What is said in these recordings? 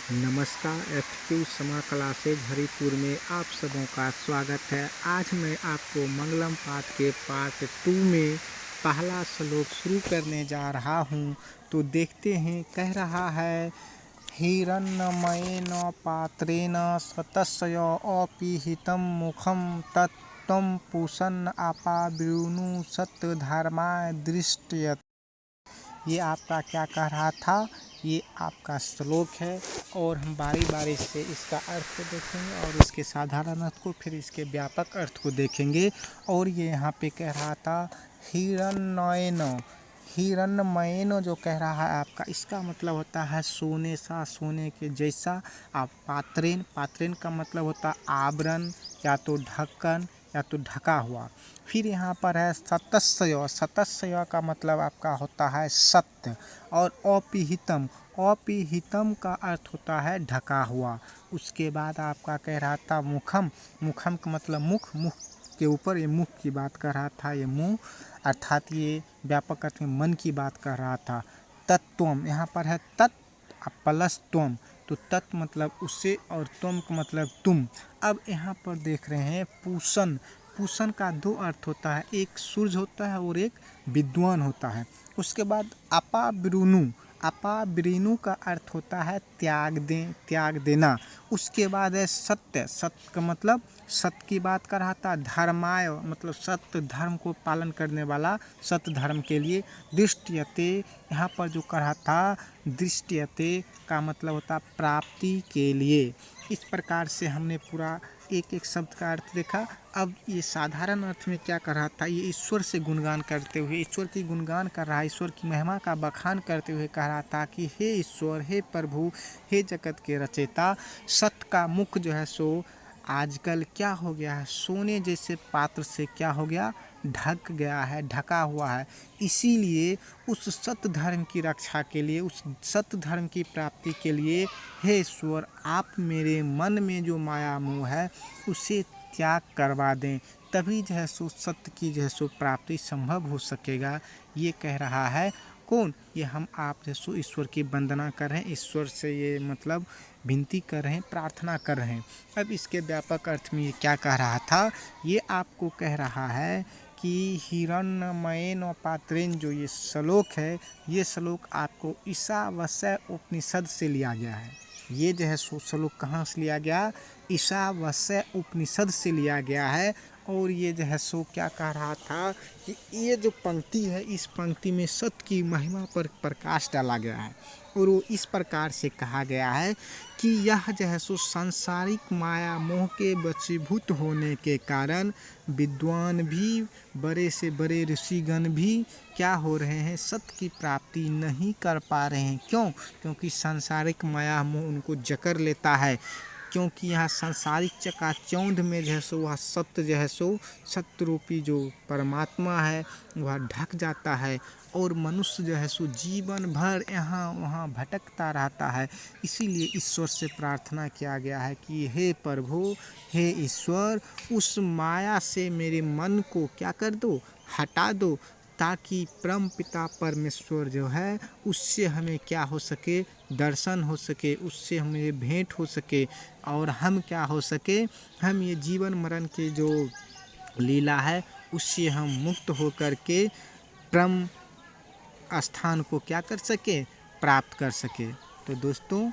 नमस्कार। एफक्यू समा क्लासेज हरिपुर में आप सबों का स्वागत है। आज मैं आपको मंगलम पाठ के पार्ट 2 में पहला श्लोक शुरू करने जा रहा हूँ। तो देखते हैं, कह रहा है हिरण्मयेन पात्रेण स्वतस्य अपीहितं मुखं तत्त्वं पूषन् अपावृणु सत्धर्माय दृष्टयत्। ये आपका क्या कह रहा था, ये आपका श्लोक है और हम बारी बारी से इसका अर्थ को देखेंगे और इसके साधारण अर्थ को, फिर इसके व्यापक अर्थ को देखेंगे। और ये यहाँ पे कह रहा था हिरण्मयेन, हिरण्मयेन जो कह रहा है आपका, इसका मतलब होता है सोने सा, सोने के जैसा। आप पात्रेन, पात्रेन का मतलब होता है आवरण या तो ढक्कन या तो ढका हुआ। फिर यहाँ पर है सतस्य, सतस्य का मतलब आपका होता है सत्य। और अपीहितम, अपीहितम का अर्थ होता है ढका हुआ। उसके बाद आपका कह रहा था मुखम, मुखम का मतलब मुख, मुख के ऊपर, ये मुख की बात कर रहा था, ये मुंह, अर्थात ये व्यापक अर्थ में मन की बात कर रहा था। तत्त्वम, यहाँ पर है तत् प्लस त्वम, तो तत् मतलब उससे और त्वम का मतलब तुम। अब यहाँ पर देख रहे हैं पूषण, पूषण का दो अर्थ होता है, एक सूर्य होता है और एक विद्वान होता है। उसके बाद अपावृणु, अपावृणु का अर्थ होता है त्याग दें, त्याग देना। उसके बाद है सत्य, सत्य का मतलब सत्य की बात कर रहा था। धर्माय मतलब सत्य धर्म को पालन करने वाला, सत्य धर्म के लिए। दृष्टयते, यहाँ पर जो कर रहा था दृष्टयते का मतलब होता प्राप्ति के लिए। इस प्रकार से हमने पूरा एक एक शब्द का अर्थ देखा। अब ये साधारण अर्थ में क्या कर रहा था, ये ईश्वर से गुणगान करते हुए, ईश्वर की गुणगान कर रहा है, ईश्वर की महिमा का बखान करते हुए कह रहा था कि हे ईश्वर, हे प्रभु, हे जगत के रचयिता। सत्य का मुख जो है सो आजकल क्या हो गया है, सोने जैसे पात्र से क्या हो गया, ढक गया है, ढका हुआ है। इसीलिए उस सत्य धर्म की रक्षा के लिए, उस सत्य धर्म की प्राप्ति के लिए हे ईश्वर, आप मेरे मन में जो माया मोह है उसे त्याग करवा दें, तभी जो है सो सत्य की जो है सो प्राप्ति संभव हो सकेगा। ये कह रहा है कौन, ये हम आप जो सो ईश्वर की वंदना कर रहे हैं, ईश्वर से ये मतलब विनती कर रहे हैं, प्रार्थना कर रहे हैं। अब इसके व्यापक अर्थ में ये क्या कह रहा था, ये आपको कह रहा है कि हिरण्मयेन पात्रेन, जो ये श्लोक है, ये श्लोक आपको ईशावास्य उपनिषद से लिया गया है। ये जो है श्लोक कहाँ से लिया गया, ईशावास्य उपनिषद से लिया गया है। और ये जो है सो क्या कह रहा था कि ये जो पंक्ति है, इस पंक्ति में सत्य की महिमा पर प्रकाश डाला गया है। और वो इस प्रकार से कहा गया है कि यह जो है सो सांसारिक माया मोह के वशीभूत होने के कारण विद्वान भी, बड़े से बड़े ऋषिगण भी क्या हो रहे हैं, सत्य की प्राप्ति नहीं कर पा रहे हैं। क्यों? क्योंकि सांसारिक माया मोह उनको जकड़ लेता है। क्योंकि यहाँ सांसारिक चकाचौंध में जो है सो वह सत्य जो है सो, सत्य रूपी जो परमात्मा है वह ढक जाता है और मनुष्य जो है सो जीवन भर यहाँ वहाँ भटकता रहता है। इसीलिए ईश्वर से प्रार्थना किया गया है कि हे प्रभु, हे ईश्वर, उस माया से मेरे मन को क्या कर दो, हटा दो, ताकि परम पिता परमेश्वर जो है उससे हमें क्या हो सके, दर्शन हो सके, उससे हमें भेंट हो सके और हम क्या हो सके, हम ये जीवन मरण के जो लीला है उससे हम मुक्त होकर के परम स्थान को क्या कर सके, प्राप्त कर सके। तो दोस्तों,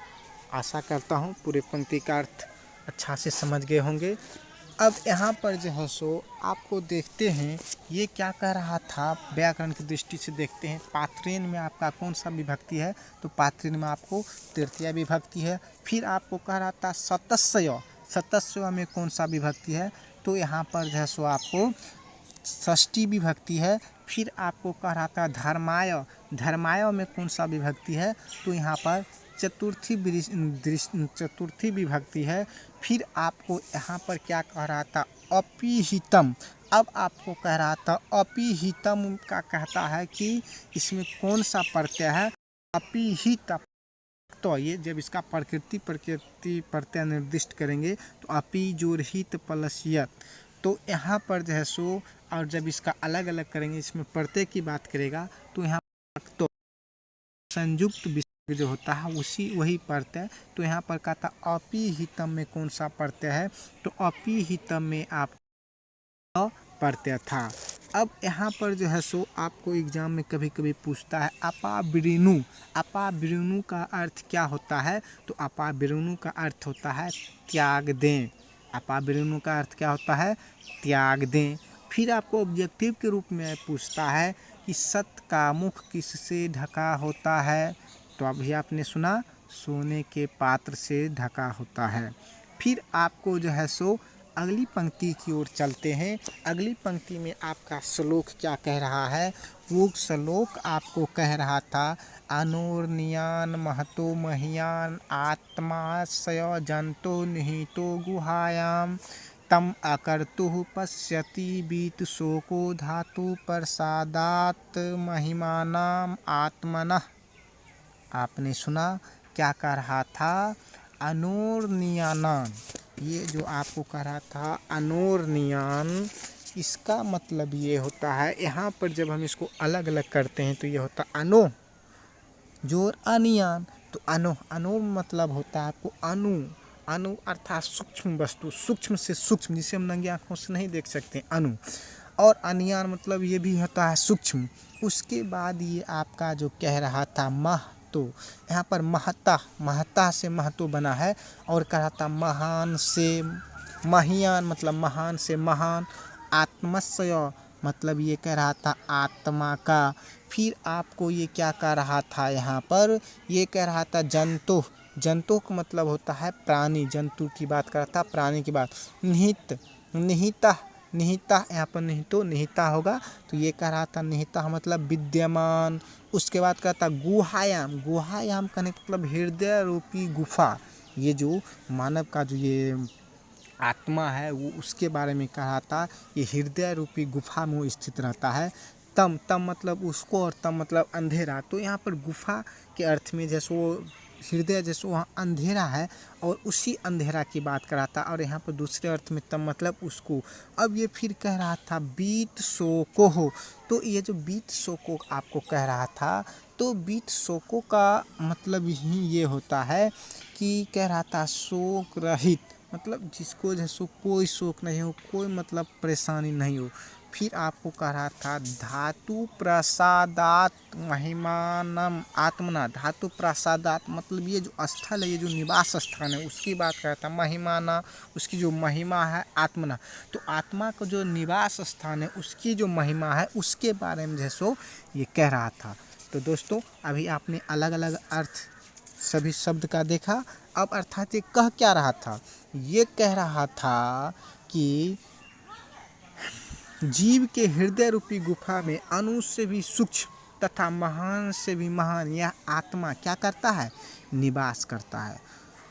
आशा करता हूँ पूरे पंक्ति का अर्थ अच्छा से समझ गए होंगे। अब यहाँ पर जो है सो आपको देखते हैं ये क्या कह रहा था, व्याकरण की दृष्टि से देखते हैं। पात्रेन में आपका कौन सा विभक्ति है, तो पात्रेन में आपको तृतीया विभक्ति है। फिर आपको कह रहा था सतस्य, सतस्य में कौन सा विभक्ति है, तो यहाँ पर जो है सो आपको षष्ठी विभक्ति है। फिर आपको कह रहा था धर्माय, धर्माय में कौन सा विभक्ति है, तो यहाँ पर चतुर्थी विभक्ति है। फिर आपको यहाँ पर क्या कह रहा था, अपीहितम। अब आपको कह रहा था अपीहितम का कहता है कि इसमें कौन सा प्रत्यय है, अपीहित। तो ये जब इसका प्रकृति प्रत्यय निर्दिष्ट करेंगे तो अपी जोरहित प्लसियत, तो यहाँ पर जो है सो, और जब इसका अलग अलग करेंगे, इसमें प्रत्यय की बात करेगा तो यहाँ तो संयुक्त जो होता है उसी वही प्रत्यय। तो यहाँ पर कहा था अपिहितम में कौन सा प्रत्यय है, तो अपिहितम में आप प्रत्यय था। अब यहाँ पर जो है सो आपको एग्जाम में कभी कभी पूछता है अपावृणु। अपावृणु का अर्थ क्या होता है, तो अपावृणु का अर्थ होता है त्याग दें। अपावृणु का अर्थ क्या होता है, त्याग दें। फिर आपको ऑब्जेक्टिव के रूप में पूछता है कि सत्य का मुख किससे ढका होता है, तो अभी आपने सुना सोने के पात्र से ढका होता है। फिर आपको जो है सो अगली पंक्ति की ओर चलते हैं। अगली पंक्ति में आपका श्लोक क्या कह रहा है, वो श्लोक आपको कह रहा था अनोर्नियान महतो मह्यान आत्माशय जंतो निहितो गुहायाम तम अकर्तुः पश्यति बीत शोको धातु प्रसादात महिमानाम आत्मनः। आपने सुना क्या कह रहा था, अनोर्नियानान। ये जो आपको कह रहा था अनोर्नियान, इसका मतलब ये होता है, यहाँ पर जब हम इसको अलग अलग करते हैं तो ये होता अनो जोर अनियान। तो अनो, अनो मतलब होता है आपको अनु। अनु अर्थात सूक्ष्म वस्तु, सूक्ष्म से सूक्ष्म, जिसे हम नंगी आँखों से नहीं देख सकते, अनु। और अनियान मतलब ये भी होता है सूक्ष्म। उसके बाद ये आपका जो कह रहा था महतो, यहाँ पर महता, महता से महतो बना है। और कह रहा था महान से महियान मतलब महान से महान। आत्मस्य मतलब ये कह रहा था आत्मा का। फिर आपको ये क्या कह रहा था, यहाँ पर ये कह रहा था जंतु। जंतु का मतलब होता है प्राणी, जंतु की बात कर रहा था, प्राणी की बात। निहित, निहिता, निहिता, यहाँ पर निहितो निहिता होगा, तो ये कह रहा था निहिता मतलब विद्यमान। उसके बाद कहता गुहायाम। गुहायाम कहने का मतलब हृदय रूपी गुफा। ये जो मानव का जो ये आत्मा है वो उसके बारे में कहा था, ये हृदय रूपी गुफा में वो स्थित रहता है। तम, तम मतलब उसको, और तम मतलब अंधेरा। तो यहाँ पर गुफा के अर्थ में जैसे वो हृदय जैसे वहाँ अंधेरा है, और उसी अंधेरा की बात कर रहा था। और यहाँ पर दूसरे अर्थ में तम मतलब उसको। अब ये फिर कह रहा था बीत शोको हो। तो ये जो बीत शोको आपको कह रहा था, तो बीत शोको का मतलब ही ये होता है कि कह रहा था शोक रहित, मतलब जिसको जैसे कोई शोक नहीं हो, कोई मतलब परेशानी नहीं हो। फिर आपको कह रहा था धातु प्रसादात महिमानम आत्मना। धातु प्रसादात मतलब ये जो स्थल है, ये जो निवास स्थान है, उसकी बात कर रहा था। महिमाना, उसकी जो महिमा है आत्मना। तो आत्मा का जो निवास स्थान है, उसकी जो महिमा है, उसके बारे में जैसो ये कह रहा था। तो दोस्तों अभी आपने अलग अलग अर्थ सभी शब्द का देखा। अब अर्थात ये कह क्या रहा था, ये कह रहा था कि जीव के हृदय रूपी गुफा में अनु से भी सूक्ष्म तथा महान से भी महान यह आत्मा क्या करता है, निवास करता है।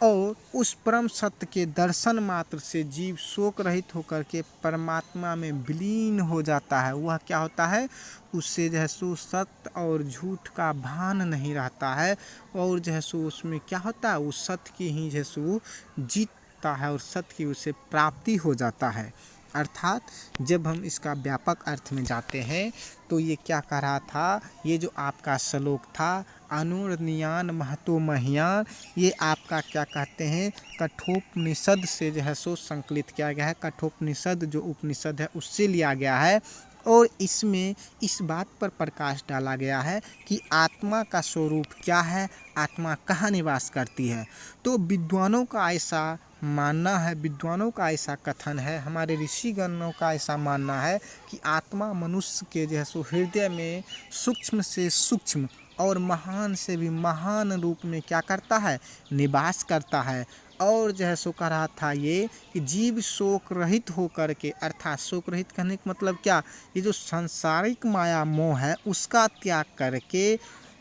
और उस परम सत्य के दर्शन मात्र से जीव शोक रहित होकर के परमात्मा में विलीन हो जाता है। वह क्या होता है, उससे जो है सो सत्य और झूठ का भान नहीं रहता है। और जो है सो उसमें क्या होता है, उस सत्य की ही जो है सो जीतता है, और सत्य की उसे प्राप्ति हो जाता है। अर्थात जब हम इसका व्यापक अर्थ में जाते हैं तो ये क्या कह रहा था, ये जो आपका श्लोक था अनोर्नियान महतो मह्यान, ये आपका क्या कहते हैं कठोपनिषद से जो है सो संकलित किया गया है। कठोपनिषद जो उपनिषद है उससे लिया गया है। और इसमें इस बात पर प्रकाश डाला गया है कि आत्मा का स्वरूप क्या है, आत्मा कहाँ निवास करती है। तो विद्वानों का ऐसा मानना है, विद्वानों का ऐसा कथन है, हमारे ऋषिगणों का ऐसा मानना है कि आत्मा मनुष्य के जो है सो हृदय में सूक्ष्म से सूक्ष्म और महान से भी महान रूप में क्या करता है, निवास करता है। और जो है सो कह रहा था ये कि जीव शोक रहित होकर के, अर्थात शोक रहित कहने का मतलब क्या, ये जो सांसारिक माया मोह है उसका त्याग करके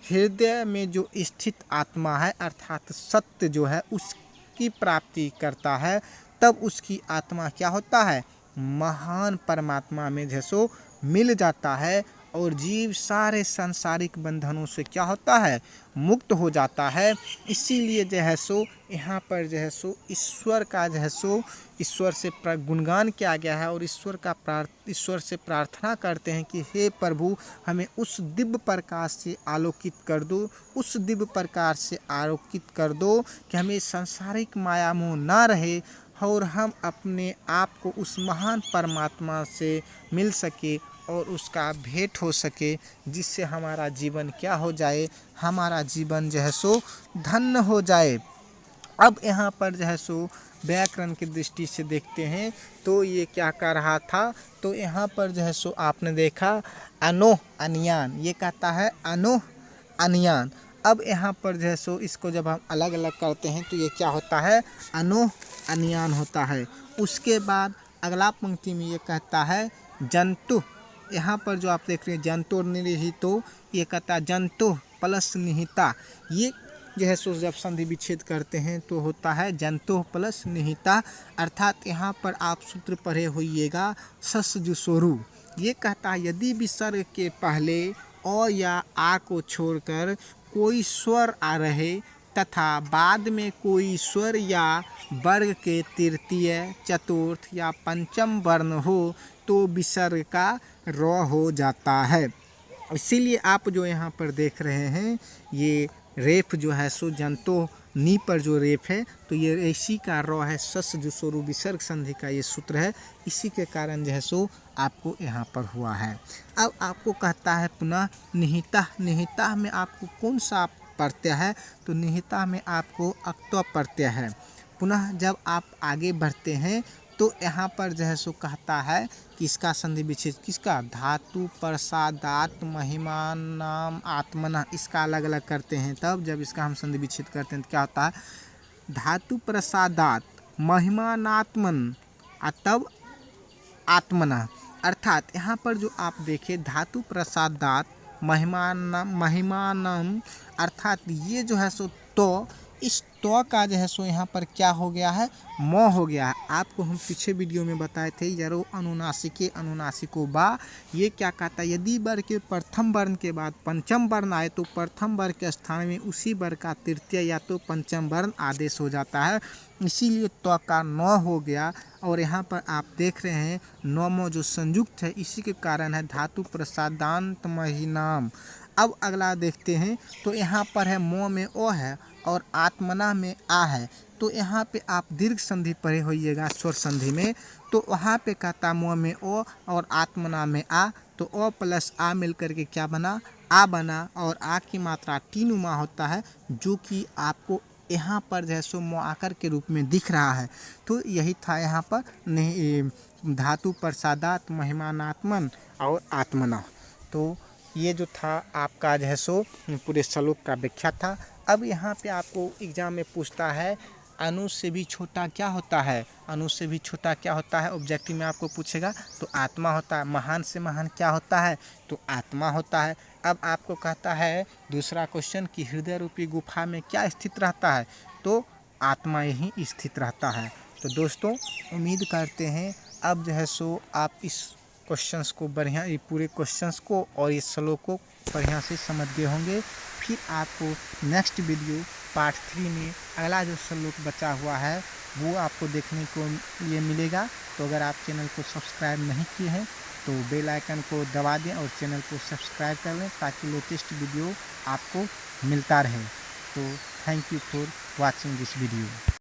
हृदय में जो स्थित आत्मा है अर्थात सत्य जो है उसकी प्राप्ति करता है। तब उसकी आत्मा क्या होता है, महान परमात्मा में जैसो मिल जाता है। और जीव सारे सांसारिक बंधनों से क्या होता है, मुक्त हो जाता है। इसीलिए जो है सो यहाँ पर जो है सो ईश्वर का जो है सो ईश्वर से गुणगान किया गया है और ईश्वर से प्रार्थना करते हैं कि हे प्रभु, हमें उस दिव्य प्रकाश से आलोकित कर दो, उस दिव्य प्रकाश से आलोकित कर दो कि हमें सांसारिक माया मोह ना रहे और हम अपने आप को उस महान परमात्मा से मिल सके और उसका भेंट हो सके, जिससे हमारा जीवन क्या हो जाए, हमारा जीवन जो है सो धन्य हो जाए। अब यहाँ पर जो है सो व्याकरण की दृष्टि से देखते हैं तो ये क्या कर रहा था, तो यहाँ पर जो है सो आपने देखा अनोह अनियान, ये कहता है अनोह अनियान। अब यहाँ पर जो है सो इसको जब हम अलग अलग करते हैं तो ये क्या होता है, अनोह अनियान होता है। उसके बाद अगला पंक्ति में ये कहता है जंतु, यहाँ पर जो आप देख रहे हैं जंतु निहितो, ये कहता है जंतु प्लस निहिता, ये जो है सो जब संधि विच्छेद करते हैं तो होता है जंतु प्लस निहिता। अर्थात यहाँ पर आप सूत्र पढ़े होइएगा ससजुसोरु, ये कहता है यदि विसर्ग के पहले अ या आ को छोड़कर कोई स्वर आ रहे तथा बाद में कोई स्वर या वर्ग के तृतीय, चतुर्थ या पंचम वर्ण हो तो विसर्ग का र हो जाता है। इसीलिए आप जो यहाँ पर देख रहे हैं ये रेफ जो है सो जंतो नी पर जो रेफ है तो ये इसी का र है, सस जो सोरु विसर्ग संधि का ये सूत्र है, इसी के कारण जो है सो आपको यहाँ पर हुआ है। अब आपको कहता है पुनः निहिता, निहिता में आपको कौन सा प्रत्यय है, तो निहिता में आपको अक्त्व प्रत्यय है। पुनः जब आप आगे बढ़ते हैं तो यहाँ पर जो है सो कहता है कि इसका संधि विच्छेद किसका, धातु प्रसादात महिमान नाम आत्मना, इसका अलग अलग करते हैं। तब जब इसका हम संधि विच्छेद करते हैं तो क्या होता है, धातु प्रसादात महिमानात्मन तब आत्मना। अर्थात यहाँ पर जो आप देखें धातु प्रसादात महिमानम, अर्थात ये जो है सो तो इस तो का जो है सो यहाँ पर क्या हो गया है, म हो गया है। आपको हम पीछे वीडियो में बताए थे यरो अनुनासिके अनुनासिको बा, ये क्या कहता है, यदि वर्ग के प्रथम वर्ण के बाद पंचम वर्ण आए तो प्रथम वर्ग के स्थान में उसी वर्ग का तृतीय या तो पंचम वर्ण आदेश हो जाता है, इसीलिए तो का न हो गया। और यहाँ पर आप देख रहे हैं नौमो जो संयुक्त है, इसी के कारण है धातु प्रसादांत महिनाम। अब अगला देखते हैं तो यहाँ पर है मो में ओ है और आत्मना में आ है, तो यहाँ पे आप दीर्घ संधि पढ़े होइएगा स्वर संधि में, तो वहाँ पे कहता मो में ओ और आत्मना में आ, तो ओ प्लस आ मिलकर के क्या बना, आ बना। और आ की मात्रा टीनुमा होता है, जो कि आपको यहाँ पर जो है सो मो आकर के रूप में दिख रहा है। तो यही था यहाँ पर नहीं धातु प्रसादात महिमानात्मन और आत्मना। तो ये जो था आपका जो है सो पूरे श्लोक का व्याख्या था। अब यहाँ पे आपको एग्जाम में पूछता है अनु से भी छोटा क्या होता है, अनु से भी छोटा क्या होता है, ऑब्जेक्टिव में आपको पूछेगा तो आत्मा होता है। महान से महान क्या होता है, तो आत्मा होता है। अब आपको कहता है दूसरा क्वेश्चन कि हृदय रूपी गुफा में क्या स्थित रहता है, तो आत्मा यही स्थित रहता है। तो दोस्तों उम्मीद करते हैं अब जो है सो आप इस क्वेश्चंस को बढ़िया, ये पूरे क्वेश्चंस को और इस श्लोक को बढ़िया से समझ गए होंगे। फिर आपको नेक्स्ट वीडियो पार्ट 3 में अगला जो श्लोक बचा हुआ है वो आपको देखने को लिए मिलेगा। तो अगर आप चैनल को सब्सक्राइब नहीं किए हैं तो बेल आइकन को दबा दें और चैनल को सब्सक्राइब कर लें ताकि लेटेस्ट वीडियो आपको मिलता रहे। तो thank you for watching this video.